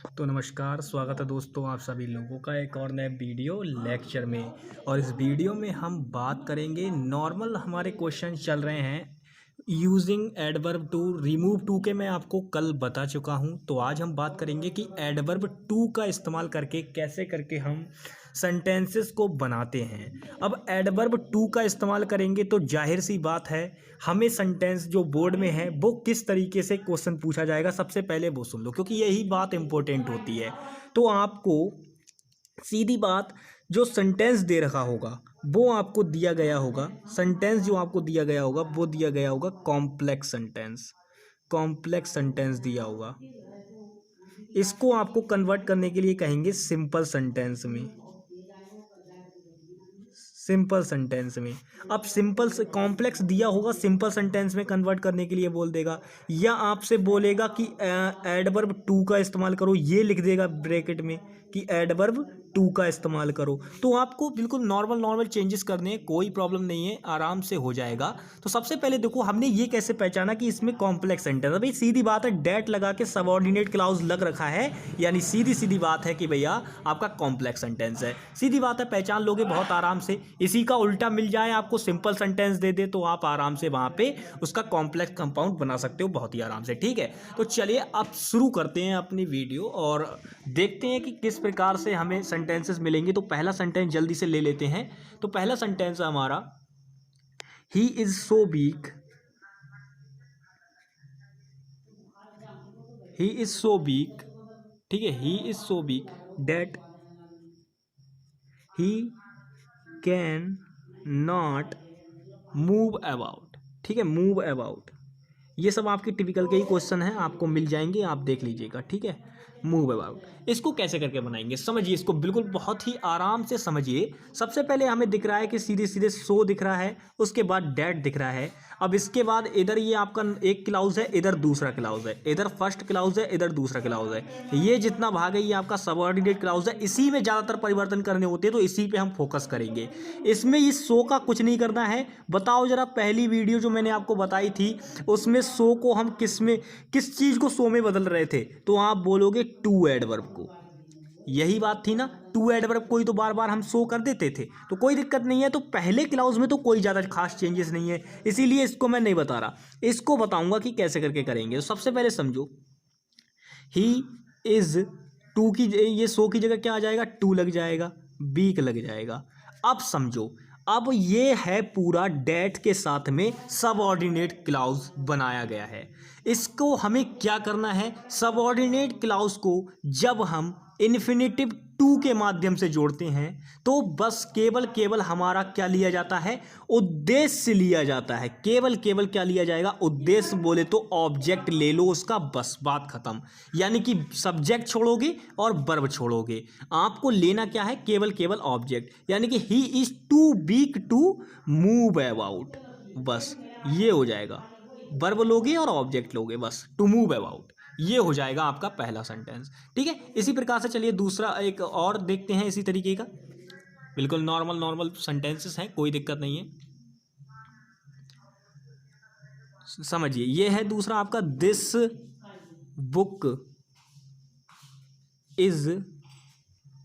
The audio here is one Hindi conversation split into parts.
तो नमस्कार, स्वागत है दोस्तों आप सभी लोगों का एक और नए वीडियो लेक्चर में। और इस वीडियो में हम बात करेंगे, नॉर्मल हमारे क्वेश्चन चल रहे हैं using adverb too. Remove too के मैं आपको कल बता चुका हूं। तो आज हम बात करेंगे कि एडवर्ब टू का इस्तेमाल करके कैसे करके हम सेंटेंसेस को बनाते हैं। अब एडवर्ब टू का इस्तेमाल करेंगे तो जाहिर सी बात है, हमें सेंटेंस जो बोर्ड में है वो किस तरीके से क्वेश्चन पूछा जाएगा सबसे पहले वो सुन लो, क्योंकि यही बात इंपॉर्टेंट होती है। तो आपको सीधी बात, जो सेंटेंस दे रखा होगा वो आपको दिया गया होगा। सेंटेंस जो आपको दिया गया होगा वो दिया गया होगा कॉम्प्लेक्स सेंटेंस। कॉम्प्लेक्स सेंटेंस दिया होगा, इसको आपको कन्वर्ट करने के लिए कहेंगे सिंपल सेंटेंस में। सिंपल सेंटेंस में अब सिंपल से कॉम्प्लेक्स दिया होगा, सिंपल सेंटेंस में कन्वर्ट करने के लिए बोल देगा, या आपसे बोलेगा कि एडवर्ब टू का इस्तेमाल करो, ये लिख देगा ब्रैकेट में कि एडवर्ब टू का इस्तेमाल करो। तो आपको बिल्कुल नॉर्मल चेंजेस करने हैं, कोई प्रॉब्लम नहीं है, आराम से हो जाएगा। तो सबसे पहले देखो हमने ये कैसे पहचाना कि इसमें कॉम्प्लेक्स सेंटेंस। भाई सीधी बात है, डेट लगा के सबऑर्डिनेट क्लाउज लग रखा है, यानी सीधी बात है कि भैया आपका कॉम्प्लेक्स सेंटेंस है। सीधी बात है, पहचान लोगे बहुत आराम से। इसी का उल्टा मिल जाए आपको, सिंपल सेंटेंस दे दे, तो आप आराम से वहां पे उसका कॉम्प्लेक्स कंपाउंड बना सकते हो बहुत ही आराम से। ठीक है, तो चलिए अब शुरू करते हैं अपनी वीडियो और देखते हैं कि किस प्रकार से हमें सेंटेंसेस मिलेंगे। तो पहला सेंटेंस जल्दी से ले लेते हैं। तो पहला सेंटेंस है हमारा, he is so weak, he is so weak. ठीक है, he is so weak that he can not move about. ठीक है, मूव अबाउट, ये सब आपके टिपिकल के ही क्वेश्चन हैं, आपको मिल जाएंगे, आप देख लीजिएगा। ठीक है, मूव अबाउट, इसको कैसे करके बनाएंगे समझिए, इसको बिल्कुल बहुत ही आराम से समझिए। सबसे पहले हमें दिख रहा है कि सीधे सीधे सो दिख रहा है, उसके बाद डैट दिख रहा है। अब इसके बाद इधर ये आपका एक क्लाउज है, इधर दूसरा क्लाउज है, इधर फर्स्ट क्लाउज है, इधर दूसरा क्लाउज है। ये जितना भाग है ये आपका सबऑर्डिनेट क्लाउज है, इसी में ज़्यादातर परिवर्तन करने होते हैं, तो इसी पे हम फोकस करेंगे। इसमें इस सो का कुछ नहीं करना है। बताओ जरा, पहली वीडियो जो मैंने आपको बताई थी उसमें सो को हम किस चीज़ को सो में बदल रहे थे, तो आप बोलोगे टू एडवर्ब को। यही बात थी ना, टू एडवर्ब को ही तो बार बार हम शो कर देते थे, तो कोई दिक्कत नहीं है। तो पहले क्लाउज में तो कोई ज़्यादा खास चेंजेस नहीं है, इसीलिए इसको मैं नहीं बता रहा, इसको बताऊंगा कि कैसे करके करेंगे। तो सबसे पहले समझो, ही इज टू की, ये सो की जगह क्या आ जाएगा, टू लग जाएगा, बीक लग जाएगा। अब समझो, अब ये है पूरा डेट के साथ में सबऑर्डिनेट क्लाउज बनाया गया है। इसको हमें क्या करना है, सबऑर्डिनेट क्लाउज को जब हम इन्फिनेटिव टू के माध्यम से जोड़ते हैं तो बस केवल हमारा क्या लिया जाता है, उद्देश्य लिया जाता है। केवल क्या लिया जाएगा, उद्देश्य। बोले तो ऑब्जेक्ट ले लो उसका, बस बात खत्म। यानी कि सब्जेक्ट छोड़ोगे और वर्ब छोड़ोगे, आपको लेना क्या है, केवल ऑब्जेक्ट। यानी कि he is too weak to move about, बस ये हो जाएगा। वर्ब लोगे और ऑब्जेक्ट लोगे, बस टू मूव अबाउट, ये हो जाएगा आपका पहला सेंटेंस। ठीक है, इसी प्रकार से चलिए दूसरा एक और देखते हैं इसी तरीके का। बिल्कुल नॉर्मल सेंटेंसेस हैं, कोई दिक्कत नहीं है। समझिए, ये है दूसरा आपका, this book is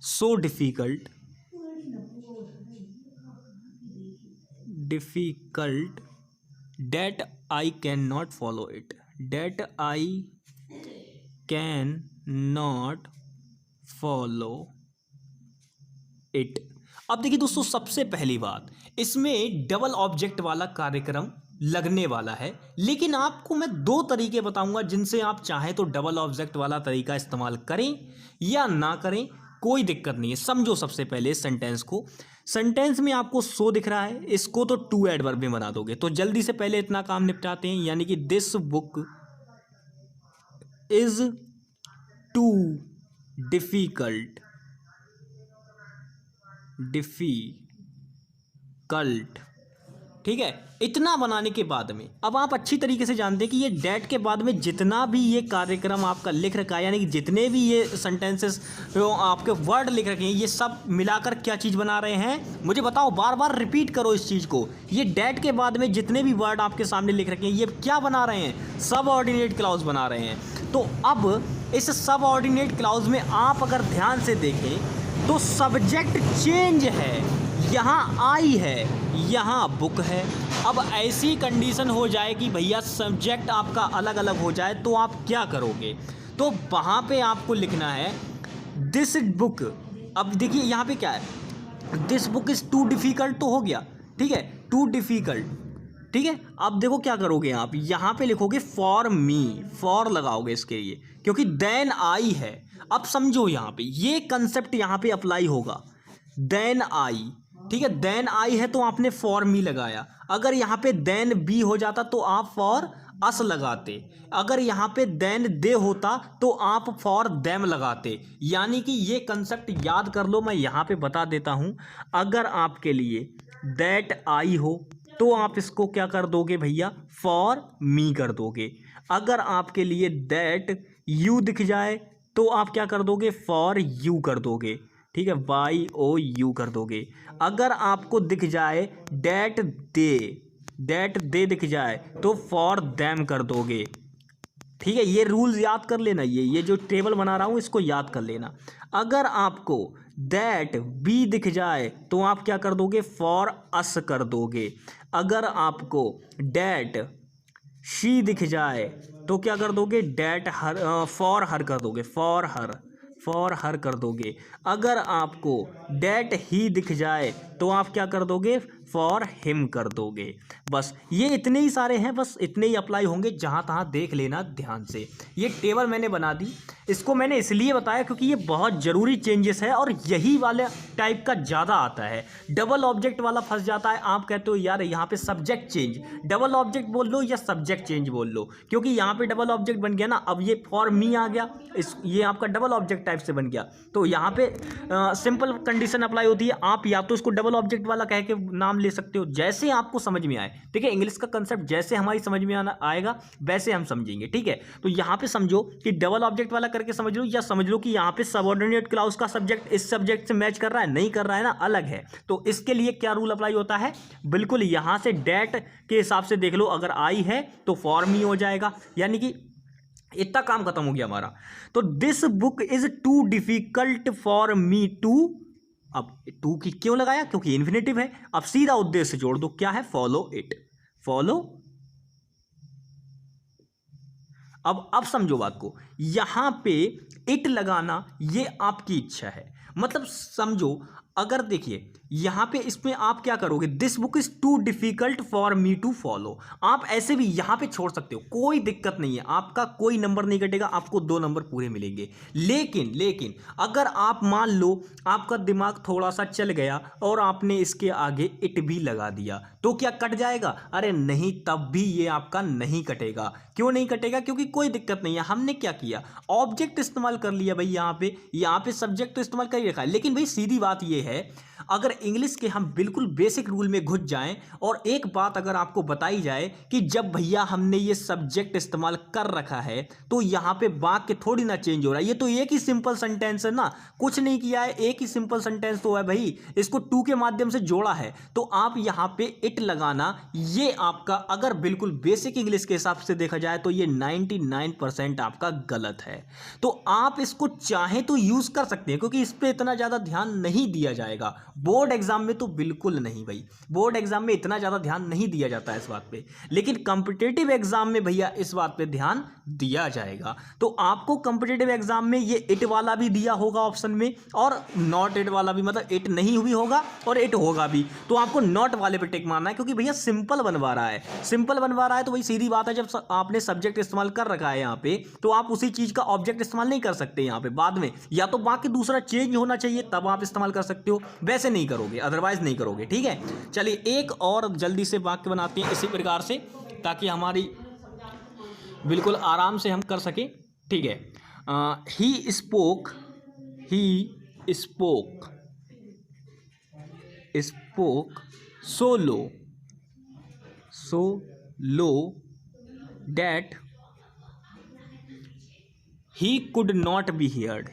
so difficult that I can not follow it, that I can not follow it. अब देखिए दोस्तों, सबसे पहली बात, इसमें डबल ऑब्जेक्ट वाला कार्यक्रम लगने वाला है, लेकिन आपको मैं दो तरीके बताऊंगा जिनसे आप चाहें तो डबल ऑब्जेक्ट वाला तरीका इस्तेमाल करें या ना करें, कोई दिक्कत नहीं है। समझो सबसे पहले सेंटेंस को, सेंटेंस में आपको सो दिख रहा है, इसको तो टू एडवर्ब में बना दोगे। तो जल्दी से पहले इतना काम निपटाते हैं, यानी कि this book is too difficult ठीक है, इतना बनाने के बाद में अब आप अच्छी तरीके से जानते हैं कि ये डेट के बाद में जितना भी ये कार्यक्रम आपका लिख रखा है, यानी कि जितने भी ये सेंटेंसेस जो आपके वर्ड लिख रखे हैं, ये सब मिलाकर क्या चीज़ बना रहे हैं, मुझे बताओ, बार बार रिपीट करो इस चीज़ को। ये डेट के बाद में जितने भी वर्ड आपके सामने लिख रखे हैं, ये क्या बना रहे हैं, सबऑर्डिनेट क्लाउज बना रहे हैं। तो अब इस सबऑर्डिनेट क्लाउज में आप अगर ध्यान से देखें तो सब्जेक्ट चेंज है, यहाँ आई है, यहाँ बुक है। अब ऐसी कंडीशन हो जाए कि भैया सब्जेक्ट आपका अलग अलग हो जाए तो आप क्या करोगे? तो वहाँ पे आपको लिखना है दिस बुक। अब देखिए यहाँ पे क्या है, this book is too difficult तो हो गया, ठीक है, टू डिफ़िकल्ट, ठीक है। अब देखो क्या करोगे आप, यहाँ पे लिखोगे फॉर मी, फॉर लगाओगे इसके लिए, क्योंकि देन आई है। अब समझो यहाँ पे ये कंसेप्ट यहाँ पे अप्लाई होगा, देन आई, ठीक है, देन आई है तो आपने फॉर मी लगाया। अगर यहाँ पे देन बी हो जाता तो आप फॉर अस लगाते, अगर यहाँ पे देन दे होता तो आप फॉर देम लगाते। यानी कि ये कंसेप्ट याद कर लो, मैं यहाँ पे बता देता हूँ। अगर आपके लिए दैट आई हो तो आप इसको क्या कर दोगे भैया, फॉर मी कर दोगे। अगर आपके लिए दैट यू दिख जाए तो आप क्या कर दोगे, फॉर यू कर दोगे, ठीक है, वाई ओ यू कर दोगे। अगर आपको दिख जाए डैट दे दिख जाए तो फॉर देम कर दोगे, ठीक है। ये रूल्स याद कर लेना, ये जो टेबल बना रहा हूँ इसको याद कर लेना। अगर आपको दैट बी दिख जाए तो आप क्या कर दोगे, फॉर अस कर दोगे। अगर आपको डैट शी दिख जाए तो क्या कर दोगे, डैट हर, फॉर हर कर दोगे, फॉर हर कर दोगे। अगर आपको डैट ही दिख जाए तो आप क्या कर दोगे, फॉर हिम कर दोगे। बस ये इतने ही सारे हैं, बस इतने ही अप्लाई होंगे, जहाँ तहाँ देख लेना ध्यान से। ये टेबल मैंने बना दी, इसको मैंने इसलिए बताया क्योंकि ये बहुत ज़रूरी चेंजेस है और यही वाले टाइप का ज़्यादा आता है। डबल ऑब्जेक्ट वाला फंस जाता है, आप कहते हो यार यहाँ पे सब्जेक्ट चेंज, डबल ऑब्जेक्ट बोल लो या सब्जेक्ट चेंज बोल लो, क्योंकि यहाँ पे डबल ऑब्जेक्ट बन गया ना। अब ये फॉर मी आ गया, ये आपका डबल ऑब्जेक्ट टाइप से बन गया, तो यहाँ पे सिंपल कंडीशन अप्लाई होती है। आप या तो इसको डबल ऑब्जेक्ट वाला कह के नाम ले सकते हो, जैसे आपको समझ में आए, ठीक है। इंग्लिश का कंसेप्ट जैसे हमारी समझ में आएगा वैसे हम समझेंगे, ठीक है। तो यहाँ पे समझो कि डबल ऑब्जेक्ट वाला करके समझ लो, या समझ लो कि यहाँ पे सबऑर्डिनेट क्लाउज का सब्जेक्ट इस सब्जेक्ट से मैच कर रहा है, नहीं कर रहा है ना, अलग है। तो इसके लिए क्या रूल अप्लाई होता है, बिल्कुल यहाँ से डैट के हिसाब से देख लो, अगर आई है तो फॉर मी हो जाएगा, यानी कि इतना काम खत्म हो गया हमारा। तो this book is too difficult for me too, अब टू की क्यों लगाया, क्योंकि इन्फिनेटिव है। अब सीधा उद्देश्य जोड़ दो, क्या है, फॉलो इट, फॉलो। अब समझो बात को, यहां पे इट लगाना ये आपकी इच्छा है, मतलब समझो। अगर देखिए यहाँ पे इसमें आप क्या करोगे, this book is too difficult for me to follow, आप ऐसे भी यहाँ पे छोड़ सकते हो, कोई दिक्कत नहीं है, आपका कोई नंबर नहीं कटेगा, आपको 2 नंबर पूरे मिलेंगे। लेकिन अगर आप मान लो आपका दिमाग थोड़ा सा चल गया और आपने इसके आगे इट भी लगा दिया, तो क्या कट जाएगा? अरे नहीं, तब भी ये आपका नहीं कटेगा। क्यों नहीं कटेगा? क्योंकि कोई दिक्कत नहीं है, हमने क्या किया, ऑब्जेक्ट इस्तेमाल कर लिया भाई। यहाँ पे सब्जेक्ट तो इस्तेमाल कर ही रखा है। लेकिन भाई सीधी बात ये है, अगर इंग्लिश के हम बिल्कुल बेसिक रूल में घुस जाएं और एक बात अगर आपको बताई जाए कि जब भैया हमने ये सब्जेक्ट इस्तेमाल कर रखा है तो यहाँ पे वाक्य थोड़ी ना चेंज हो रहा है, ये तो एक ही सिंपल सेंटेंस है ना, कुछ नहीं किया है, एक ही सिंपल सेंटेंस तो है भाई, इसको टू के माध्यम से जोड़ा है। तो आप यहाँ पे इट लगाना, ये आपका अगर बिल्कुल बेसिक इंग्लिश के हिसाब से देखा जाए तो ये 99% आपका गलत है। तो आप इसको चाहें तो यूज कर सकते हैं, क्योंकि इस पर इतना ज्यादा ध्यान नहीं दिया जाएगा। बोर्ड एग्जाम में तो बिल्कुल नहीं भाई, बोर्ड एग्जाम में इतना ज़्यादा ध्यान नहीं दिया जाता है इस बात पे, लेकिन कॉम्पिटिटिव एग्जाम में भैया इस बात पे ध्यान दिया जाएगा। तो आपको कॉम्पिटिटिव एग्जाम में ये इट वाला भी दिया होगा ऑप्शन में, और नॉट इट वाला भी, मतलब इट नहीं हुई होगा और इट होगा भी, तो आपको नॉट वाले पे टिक मारना है, क्योंकि भैया सिंपल बनवा रहा है, सिंपल बनवा रहा है। तो भाई सीधी बात है, जब आपने सब्जेक्ट इस्तेमाल कर रखा है यहाँ पे, तो आप उसी चीज़ का ऑब्जेक्ट इस्तेमाल नहीं कर सकते यहाँ पे बाद में, या तो बाकी दूसरा चेंज होना चाहिए तब आप इस्तेमाल कर सकते हो, वैसे नहीं करोगे, अदरवाइज नहीं करोगे, ठीक है। चलिए एक और जल्दी से वाक्य बनाते हैं इसी प्रकार से, ताकि हमारी बिल्कुल आराम से हम कर सकें, ठीक है। He spoke so low that he could not be heard,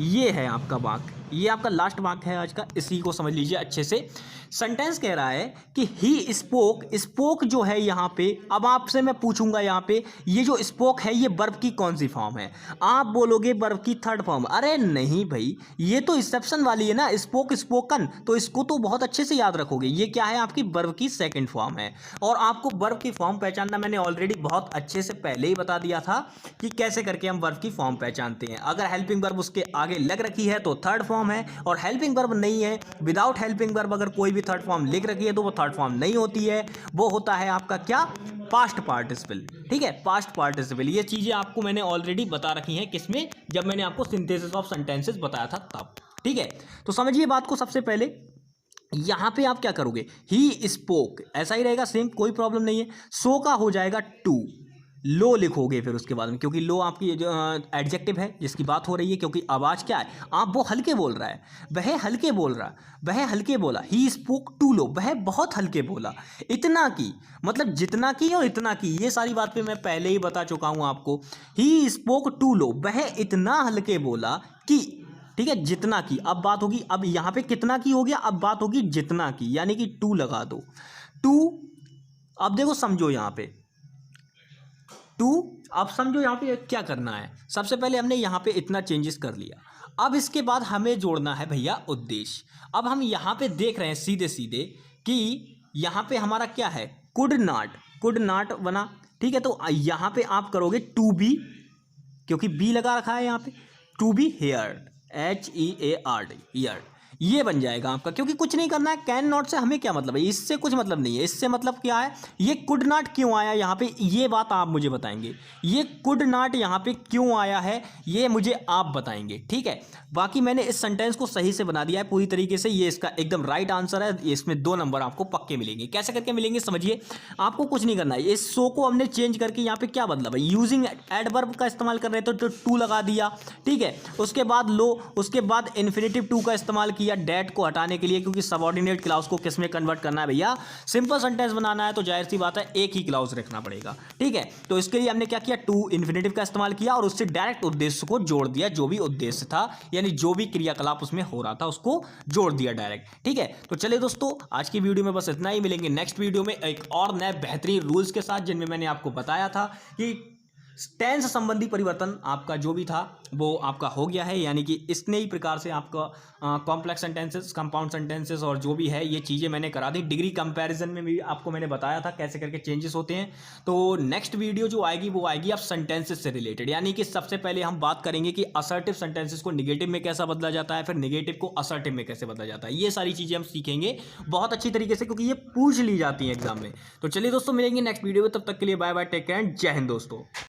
ये है आपका वाक्य, ये आपका लास्ट वाक्य है आज का, इसी को समझ लीजिए अच्छे से। सेंटेंस कह रहा है कि ही स्पोक, स्पोक जो है यहाँ पे, अब आपसे मैं पूछूंगा यहाँ पे ये जो स्पोक है ये वर्ब की कौन सी फॉर्म है, आप बोलोगे वर्ब की थर्ड फॉर्म। अरे नहीं भाई, ये तो रिसेप्शन वाली है ना, स्पोक स्पोकन, तो इसको तो बहुत अच्छे से याद रखोगे। ये क्या है, आपकी वर्ब की सेकंड फॉर्म है। और आपको वर्ब की फॉर्म पहचानना मैंने ऑलरेडी बहुत अच्छे से पहले ही बता दिया था कि कैसे करके हम वर्ब की फॉर्म पहचानते हैं। अगर हेल्पिंग वर्ब उसके आगे लग रखी है तो थर्ड फॉर्म है, और हेल्पिंग वर्ब नहीं है, विदाउट हेल्पिंग वर्ब अगर कोई भी थर्ड फॉर्म लिख रखी है तो वो थर्ड फॉर्म नहीं होती है, वो होता है आपका क्या, पास्ट पार्टिसिपल। ठीक है, पास्ट पार्टिसिपल। ये चीजें आपको मैंने ऑलरेडी बता रखी हैं, किसमें, जब मैंने आपको सिंथेसिस ऑफ सेंटेंसेस बताया था तब। ठीक है, तो समझिए बात को। सबसे पहले यहां पे आप क्या करोगे, ही स्पोक ऐसा ही रहेगा सेम, कोई प्रॉब्लम नहीं है। सो का हो जाएगा टू, लो लिखोगे फिर उसके बाद में, क्योंकि लो आपकी जो एडजेक्टिव है जिसकी बात हो रही है, क्योंकि आवाज क्या है, आप वो हल्के बोल रहा है, वह हल्के बोल रहा, वह हल्के बोला। ही स्पोक टू लो, वह बहुत हल्के बोला। इतना की मतलब जितना की और इतना की, ये सारी बात पे मैं पहले ही बता चुका हूं आपको। ही स्पोक टू लो, वह इतना हल्के बोला कि, ठीक है, जितना की। अब बात होगी, अब यहां पे कितना की हो गया, अब बात होगी जितना की, यानी कि टू लगा दो, टू। अब देखो समझो यहां पे टू, अब समझो यहाँ पे क्या करना है। सबसे पहले हमने यहाँ पे इतना चेंजेस कर लिया, अब इसके बाद हमें जोड़ना है भैया उद्देश्य। अब हम यहाँ पे देख रहे हैं सीधे सीधे कि यहाँ पे हमारा क्या है, कुड नॉट बना। ठीक है, तो यहाँ पे आप करोगे टू बी, क्योंकि बी लगा रखा है यहाँ पे, to be heard, HEARD, heard, ये बन जाएगा आपका। क्योंकि कुछ नहीं करना है, कैन नॉट से हमें क्या मतलब है, इससे कुछ मतलब नहीं है। इससे मतलब क्या है, ये कुड नॉट क्यों आया यहाँ पे, ये बात आप मुझे बताएंगे। ये कुड नॉट यहाँ पे क्यों आया है, ये मुझे आप बताएंगे। ठीक है, बाकी मैंने इस सेंटेंस को सही से बना दिया है पूरी तरीके से, ये इसका एकदम राइट आंसर है। इसमें 2 नंबर आपको पक्के मिलेंगे। कैसे करके मिलेंगे समझिए, आपको कुछ नहीं करना है। इस सो को हमने चेंज करके यहाँ पे क्या बदला भाई, यूजिंग एडवर्ब का इस्तेमाल कर रहे थे तो टू लगा दिया। ठीक है, उसके बाद लो, उसके बाद इन्फिनेटिव टू का इस्तेमाल किया डेट को हटाने के लिए, क्योंकि सबऑर्डिनेट क्लाउज को किस में कन्वर्ट करना है भैया, सिंपल सेंटेंस बनाना है तो जाहिर सी बात है एक ही क्लाउज रखना पड़ेगा। ठीक है, तो इसके लिए हमने क्या किया, टू इन्फिनेटिव का इस्तेमाल किया और उससे डायरेक्ट उद्देश्य को जोड़ दिया, जो भी उद्देश्य था, यानी जो भी क्रियाकलाप उसमें हो रहा था उसको जोड़ दिया डायरेक्ट। ठीक है, तो चलिए दोस्तों, आज की वीडियो में बस इतना ही। मिलेंगे नेक्स्ट वीडियो में एक और नए बेहतरीन रूल्स के साथ, जिनमें मैंने आपको बताया था कि टेंस संबंधी परिवर्तन आपका जो भी था वो आपका हो गया है, यानी कि इसने ही प्रकार से आपका कॉम्प्लेक्स सेंटेंसेस, कंपाउंड सेंटेंसेस और जो भी है ये चीज़ें मैंने करा दी। डिग्री कंपैरिजन में भी आपको मैंने बताया था कैसे करके चेंजेस होते हैं। तो नेक्स्ट वीडियो जो आएगी वो आएगी अब सेंटेंसेस से रिलेटेड, यानी कि सबसे पहले हम बात करेंगे कि असर्टिव सेंटेंसेस को निगेटिव में कैसा बदला जाता है, फिर निगेटिव को असर्टिव में कैसे बदला जाता है। ये सारी चीज़ें हम सीखेंगे बहुत अच्छी तरीके से, क्योंकि ये पूछ ली जाती हैं एग्जाम में। तो चलिए दोस्तों, मिलेंगे नेक्स्ट वीडियो में, तब तक के लिए बाय बाय, टेक केयर, जय हिंद दोस्तों।